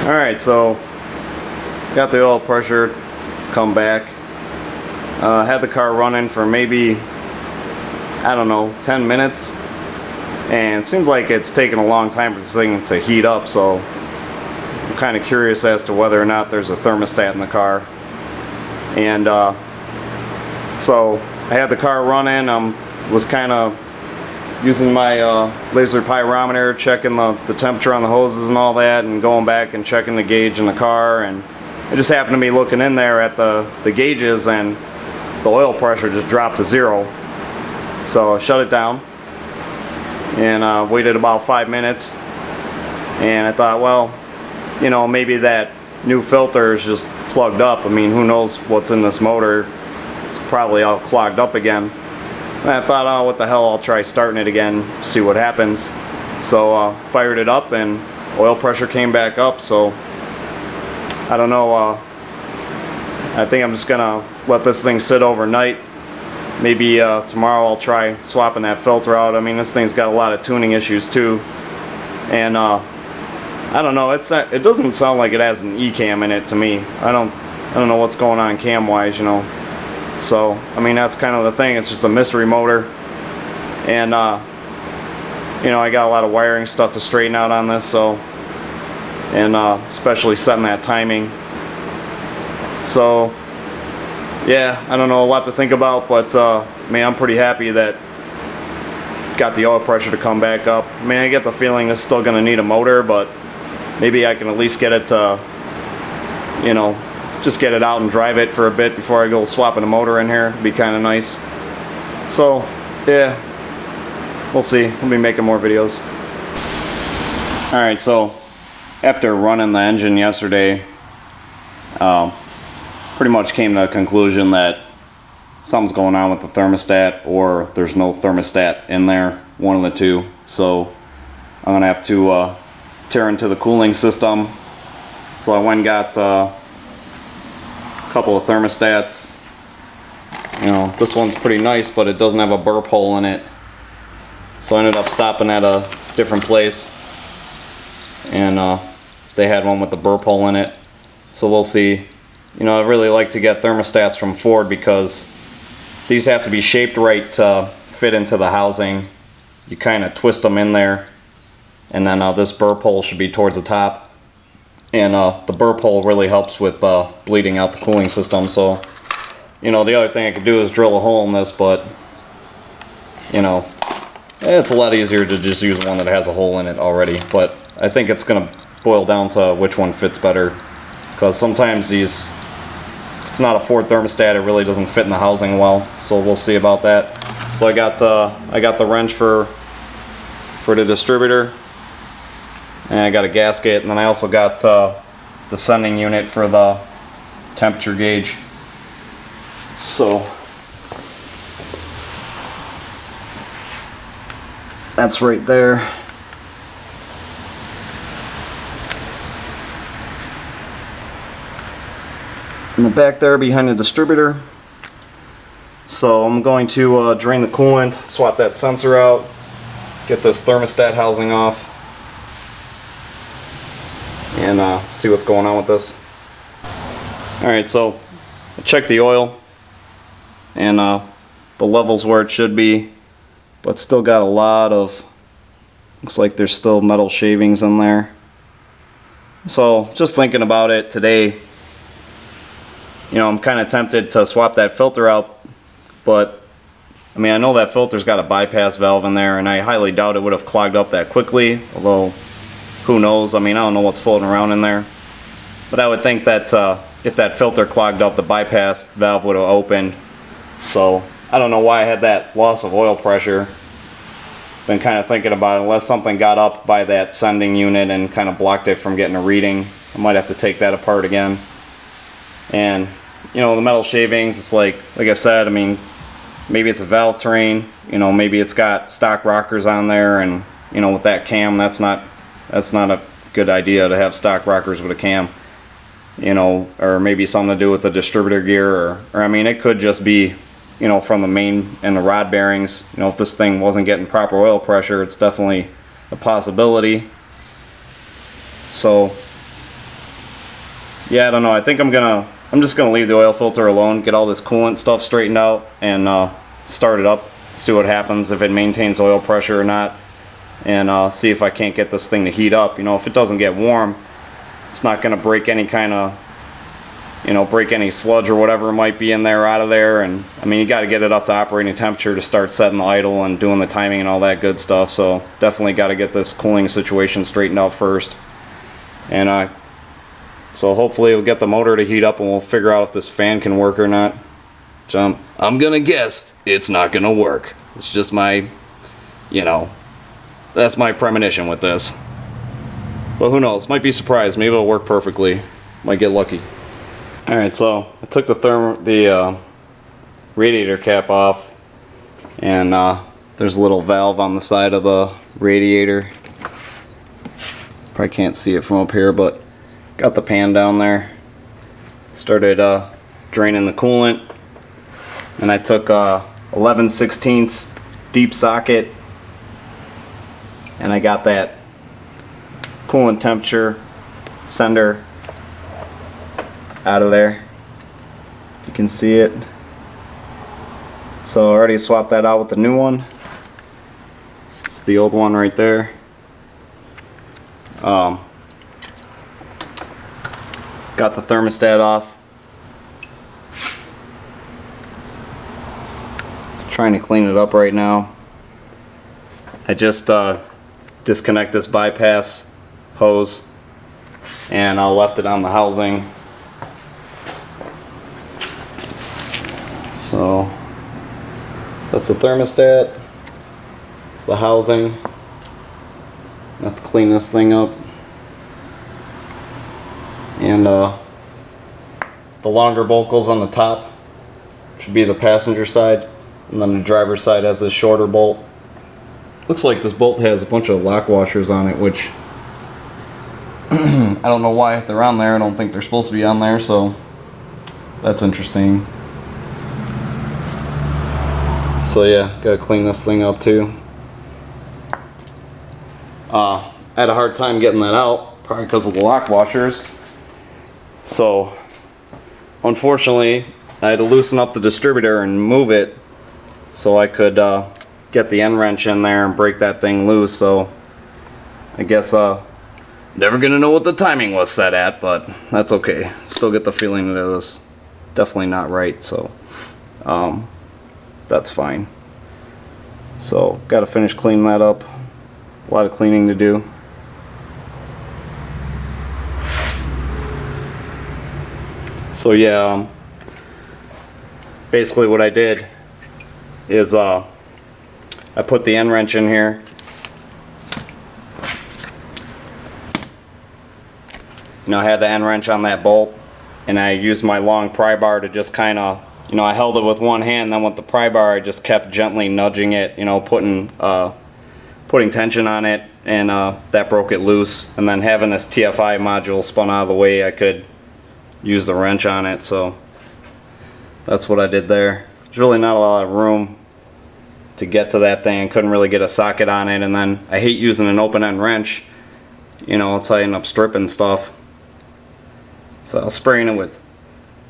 Alright, so got the oil pressure to come back. Had the car running for maybe, I don't know, 10 minutes. And it seems like it's taken a long time for this thing to heat up, so I'm kind of curious as to whether or not there's a thermostat in the car. And so I had the car running. Was kind of using my laser pyrometer, checking the temperature on the hoses and all that, and going back and checking the gauge in the car. And it just happened to be looking in there at the gauges, and the oil pressure just dropped to 0. So I shut it down and waited about 5 minutes, and I thought, well, you know, maybe that new filter is just plugged up. I mean, who knows what's in this motor? It's probably all clogged up again. And I thought, oh, what the hell, I'll try starting it again, see what happens. So fired it up, and oil pressure came back up. So I don't know, I think I'm just gonna let this thing sit overnight. Maybe tomorrow I'll try swapping that filter out. I mean, this thing's got a lot of tuning issues too, and I don't know, it doesn't sound like it has an E-cam in it to me. I don't know what's going on cam wise, you know. So I mean, that's kind of the thing. It's just a mystery motor, and you know, I got a lot of wiring stuff to straighten out on this. So, and especially setting that timing. So yeah, I don't know, a lot to think about, but I mean, I'm pretty happy that got the oil pressure to come back up. I mean, I get the feeling it's still gonna need a motor, but maybe I can at least get it to, you know, just get it out and drive it for a bit before I go swapping a motor in here. It'd be kind of nice. So yeah, we'll see. We'll be making more videos. Alright, so after running the engine yesterday, pretty much came to the conclusion that something's going on with the thermostat, or there's no thermostat in there, one of the two. So I'm gonna have to tear into the cooling system. So I went and got a couple of thermostats. You know, this one's pretty nice, but it doesn't have a burp hole in it. So I ended up stopping at a different place, and they had one with the burp hole in it. So we'll see. You know, I really like to get thermostats from Ford because these have to be shaped right to fit into the housing. You kind of twist them in there, and then this burp hole should be towards the top. And the burp hole really helps with bleeding out the cooling system. So, you know, the other thing I could do is drill a hole in this, but, you know, it's a lot easier to just use one that has a hole in it already. But I think it's going to boil down to which one fits better, because sometimes these, if it's not a Ford thermostat, it really doesn't fit in the housing well. So we'll see about that. So I got the wrench for the distributor, and I got a gasket, and then I also got the sending unit for the temperature gauge. So that's right there. In the back there behind the distributor. So I'm going to drain the coolant, swap that sensor out, get this thermostat housing off, and see what's going on with this. Alright, so I checked the oil, and the level's where it should be, but still got a lot of, looks like there's still metal shavings in there. So just thinking about it today, you know, I'm kind of tempted to swap that filter out, but I mean, I know that filter's got a bypass valve in there, and I highly doubt it would have clogged up that quickly, although who knows. I mean, I don't know what's floating around in there, but I would think that if that filter clogged up, the bypass valve would have opened. So I don't know why I had that loss of oil pressure. Been kind of thinking about it, unless something got up by that sending unit and kind of blocked it from getting a reading. I might have to take that apart again. And you know, the metal shavings, it's like I said, I mean, maybe it's a valve train, you know, maybe it's got stock rockers on there, and you know, with that cam, that's not a good idea to have stock rockers with a cam, you know, or maybe something to do with the distributor gear, or I mean, it could just be, you know, from the main and the rod bearings. You know, if this thing wasn't getting proper oil pressure, it's definitely a possibility. So yeah, I don't know. I think I'm just gonna leave the oil filter alone, get all this coolant stuff straightened out, and start it up, see what happens, if it maintains oil pressure or not, and see if I can't get this thing to heat up. You know, if it doesn't get warm, it's not gonna break any kind of, you know, break any sludge or whatever might be in there out of there. And I mean, you got to get it up to operating temperature to start setting the idle and doing the timing and all that good stuff. So definitely got to get this cooling situation straightened out first. And so hopefully we'll get the motor to heat up and we'll figure out if this fan can work or not. So I'm gonna guess it's not gonna work. It's just my, you know, that's my premonition with this. But who knows? Might be surprised. Maybe it'll work perfectly. Might get lucky. Alright, so I took the radiator cap off, and there's a little valve on the side of the radiator. Probably can't see it from up here, but got the pan down there. Started draining the coolant, and I took 11/16 deep socket, and I got that coolant temperature sender out of there. You can see it. So I already swapped that out with the new one. It's the old one right there. Got the thermostat off. Trying to clean it up right now. I just disconnect this bypass hose, and I left it on the housing. So that's the thermostat. It's the housing. I have to clean this thing up. And the longer bolt goes on the top, should be the passenger side, and then the driver's side has a shorter bolt. Looks like this bolt has a bunch of lock washers on it, which I don't know why they're on there. I don't think they're supposed to be on there, so that's interesting. So yeah, gotta clean this thing up too. I had a hard time getting that out, probably because of the lock washers. So unfortunately, I had to loosen up the distributor and move it so I could get the end wrench in there and break that thing loose. So I guess never gonna know what the timing was set at, but that's okay. Still get the feeling that it was definitely not right, so that's fine. So gotta finish cleaning that up. A lot of cleaning to do. So yeah, basically what I did is I put the end wrench in here. You know, I had the end wrench on that bolt, and I used my long pry bar to just kind of, you know, I held it with one hand, then with the pry bar I just kept gently nudging it, you know, putting tension on it, and that broke it loose. And then having this TFI module spun out of the way, I could use the wrench on it. So that's what I did there. There's really not a lot of room to get to that thing. Couldn't really get a socket on it, and then I hate using an open end wrench. You know, it's how I end up stripping stuff. So I was spraying it with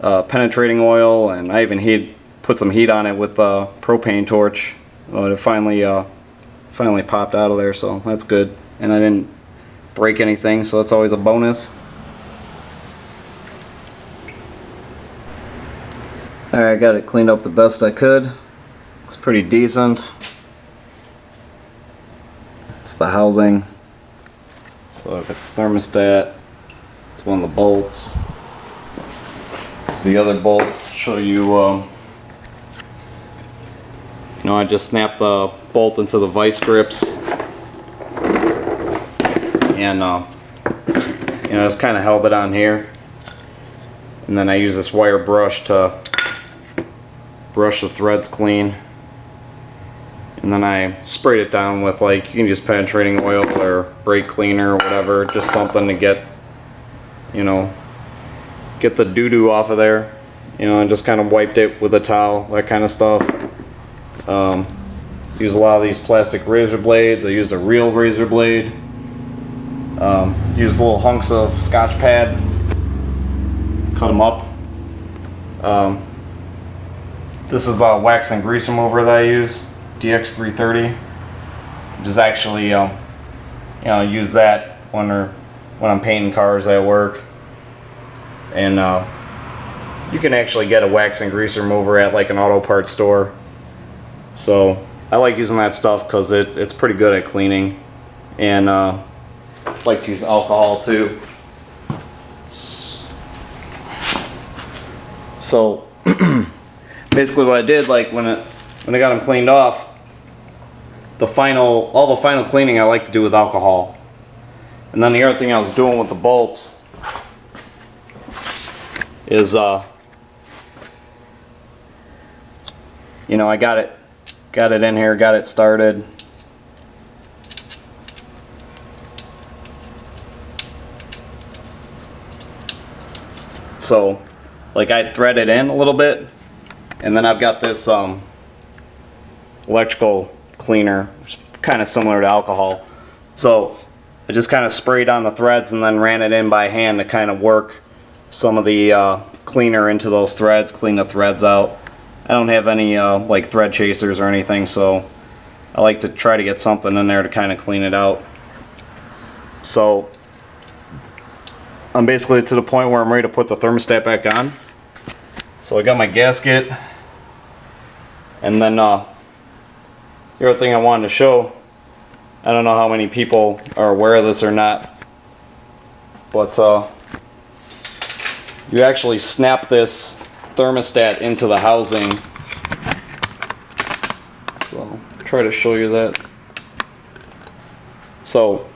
penetrating oil, and I even put some heat on it with a propane torch. It finally popped out of there, so that's good. And I didn't break anything, so that's always a bonus. Alright, I got it cleaned up the best I could. Looks pretty decent. It's the housing. So I've got the thermostat. It's one of the bolts. It's the other bolt. I'll show you. You know, I just snapped the bolt into the vice grips, and you know, just kind of held it on here, and then I use this wire brush to brush the threads clean, and then I sprayed it down with, like, you can use penetrating oil or brake cleaner or whatever, just something to get, you know, get the doo-doo off of there, you know, and just kind of wiped it with a towel, that kind of stuff. Use a lot of these plastic razor blades. I used a real razor blade. Used little hunks of Scotch pad cut them up. This is the wax and grease remover that I use, DX330, which is actually, use that when I'm painting cars at work. And you can actually get a wax and grease remover at like an auto parts store. So I like using that stuff because it's pretty good at cleaning. And I like to use alcohol too. So basically what I did, like when I got them cleaned off, all the final cleaning I like to do with alcohol. And then the other thing I was doing with the bolts is I got it in here, got it started. So like I thread it in a little bit, and then I've got this electrical cleaner, which is kind of similar to alcohol. So I just kind of sprayed on the threads and then ran it in by hand to kind of work some of the cleaner into those threads, clean the threads out. I don't have any like thread chasers or anything, so I like to try to get something in there to kind of clean it out. So I'm basically to the point where I'm ready to put the thermostat back on. So I got my gasket, and then the other thing I wanted to show, I don't know how many people are aware of this or not, but you actually snap this thermostat into the housing. So I'll try to show you that. So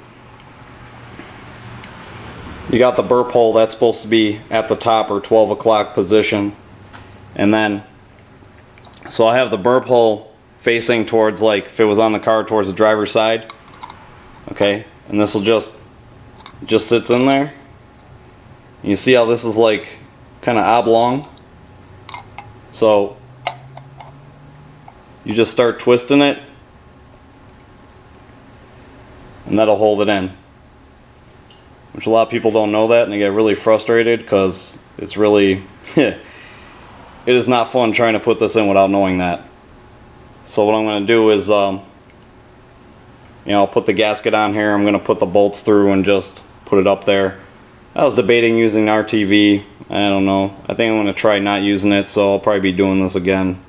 you got the burp hole that's supposed to be at the top or 12 o'clock position. And then, so I have the burp hole facing towards, like if it was on the car, towards the driver's side. Okay, and this will just sits in there. You see how this is like kind of oblong? So you just start twisting it, and that'll hold it in. Which a lot of people don't know that, and they get really frustrated because it's really it is not fun trying to put this in without knowing that. So what I'm going to do is I'll put the gasket on here. I'm going to put the bolts through and just put it up there. I was debating using RTV. I don't know. I think I'm going to try not using it, so I'll probably be doing this again.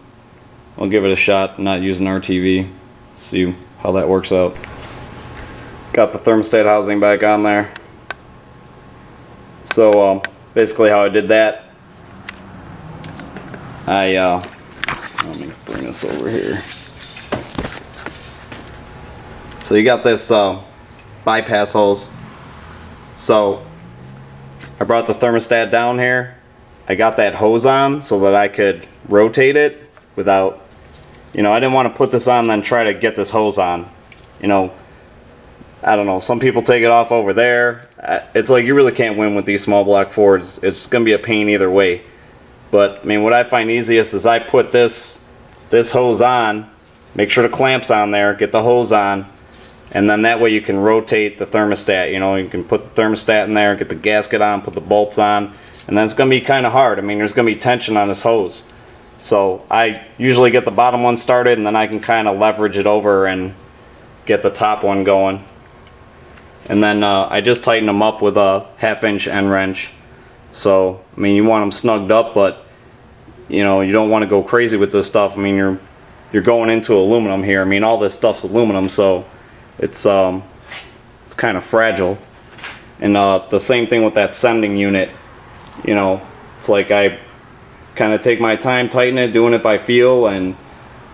I'll give it a shot, not using RTV. See how that works out. Got the thermostat housing back on there. So basically how I did that, let me bring this over here. So you got this bypass hose. So I brought the thermostat down here. I got that hose on so that I could rotate it without, I didn't want to put this on and then try to get this hose on. I don't know, some people take it off over there. It's like you really can't win with these small block Fords. It's going to be a pain either way. But I mean, what I find easiest is I put this hose on, make sure the clamp's on there, get the hose on, and then that way you can rotate the thermostat. You can put the thermostat in there, get the gasket on, put the bolts on, and then it's going to be kind of hard. I mean, there's going to be tension on this hose. So I usually get the bottom one started, and then I can kind of leverage it over and get the top one going. And then I just tighten them up with a 1/2-inch end wrench. So, I mean, you want them snugged up, but you don't want to go crazy with this stuff. I mean, you're going into aluminum here. I mean, all this stuff's aluminum, so it's kind of fragile. And the same thing with that sending unit. It's like I kind of take my time, tighten it, doing it by feel, and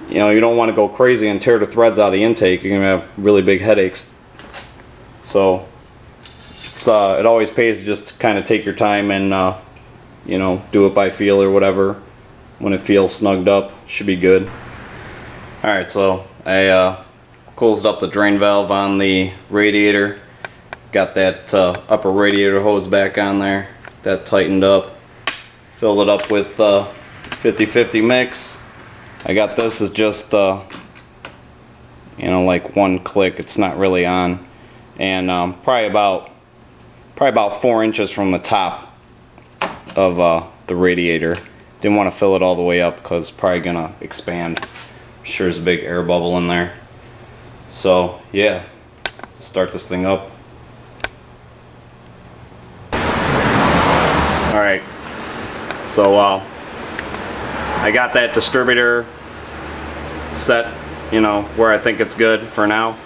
you don't want to go crazy and tear the threads out of the intake. You're gonna have really big headaches. So it always pays to just kind of take your time and do it by feel or whatever. When it feels snugged up, should be good. Alright, so I closed up the drain valve on the radiator. Got that upper radiator hose back on there. That tightened up. Filled it up with 50-50 mix. I got this as just like one click. It's not really on. And probably about 4 inches from the top of the radiator. Didn't want to fill it all the way up because it's probably gonna expand. I'm sure there's a big air bubble in there. So yeah, start this thing up. Alright, so I got that distributor set, you know, where I think it's good for now.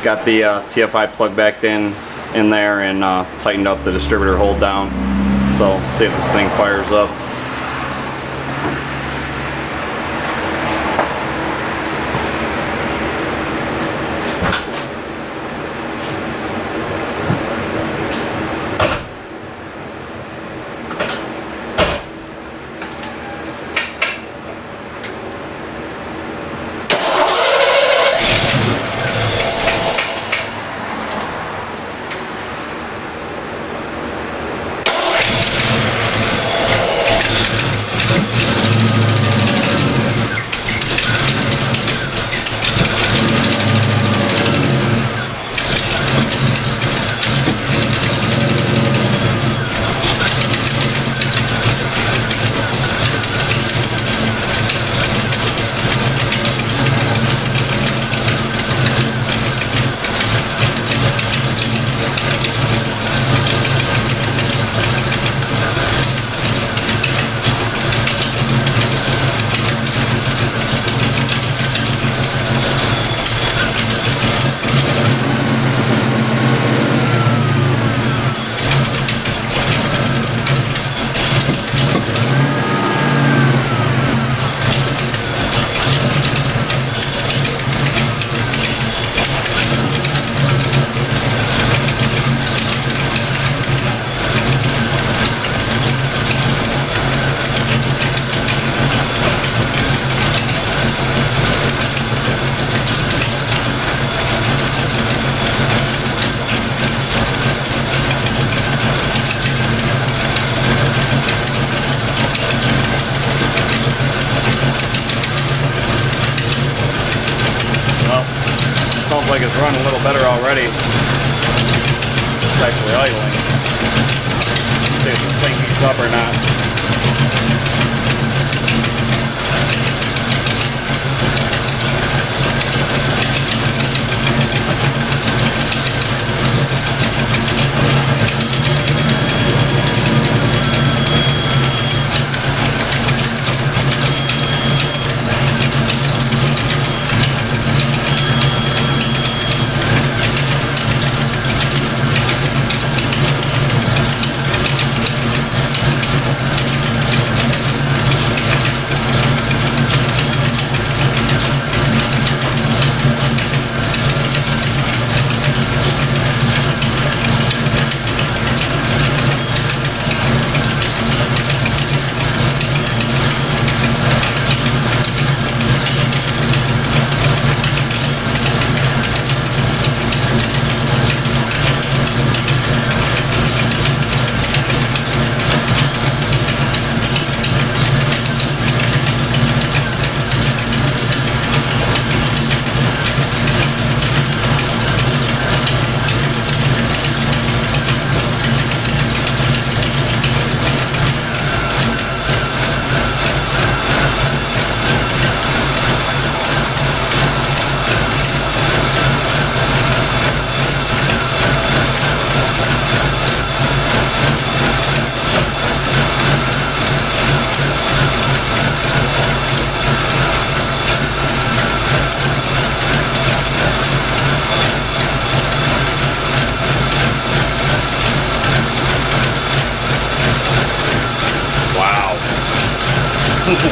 Got the TFI plug back in there and tightened up the distributor hold down. So see if this thing fires up. Sounds like it's running a little better already. It's actually idling. See if this thing heats up or not.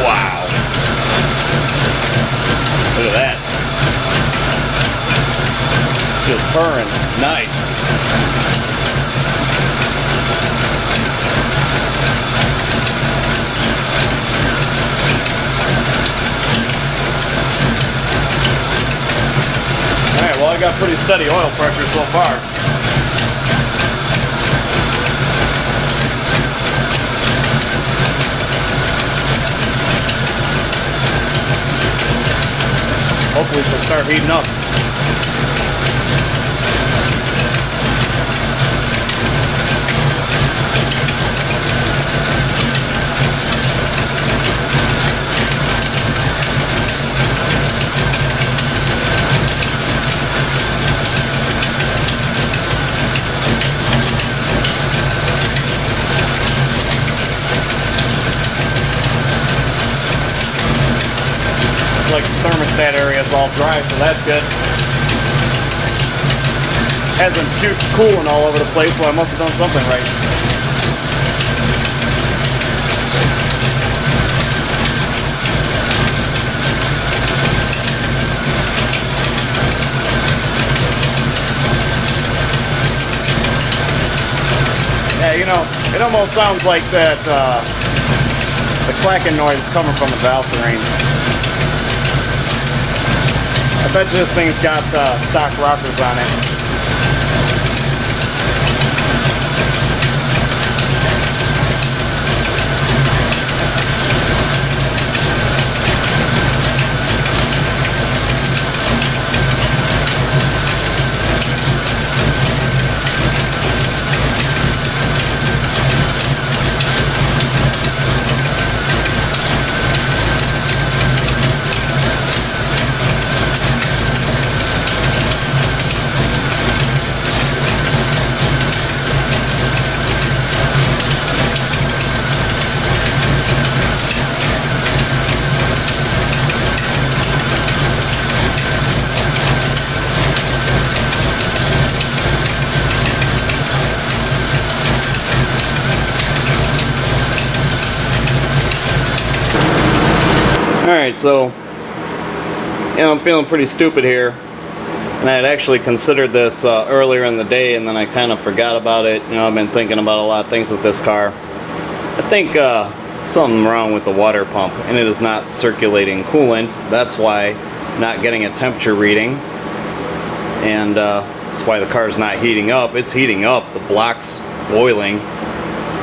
Wow. Look at that. Just purring. Nice. Alright, well I got pretty steady oil pressure so far. Hopefully it'll start heating up. thermostat area is all dry, so that's good. Hasn't puked coolant all over the place, so I must have done something right. Yeah, you know, it almost sounds like that, the clacking noise coming from the valve range. I bet you this thing's got stock rockers on it. Alright, so, you know, I'm feeling pretty stupid here, and I had actually considered this earlier in the day, and then I kind of forgot about it. You know, I've been thinking about a lot of things with this car. I think something wrong with the water pump, and it is not circulating coolant. That's why I'm not getting a temperature reading, and that's why the car's not heating up. It's heating up, the block's boiling,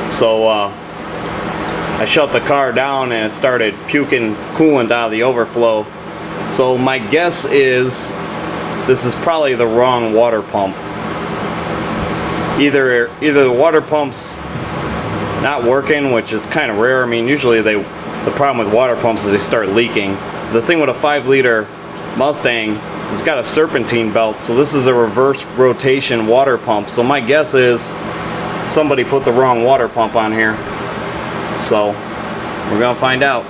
so I shut the car down and it started puking coolant out of the overflow. So my guess is this is probably the wrong water pump. Either the water pump's not working, which is kind of rare. I mean, usually the problem with water pumps is they start leaking. The thing with a 5-liter Mustang, it's got a serpentine belt, so this is a reverse rotation water pump. So my guess is somebody put the wrong water pump on here. So, we're gonna find out.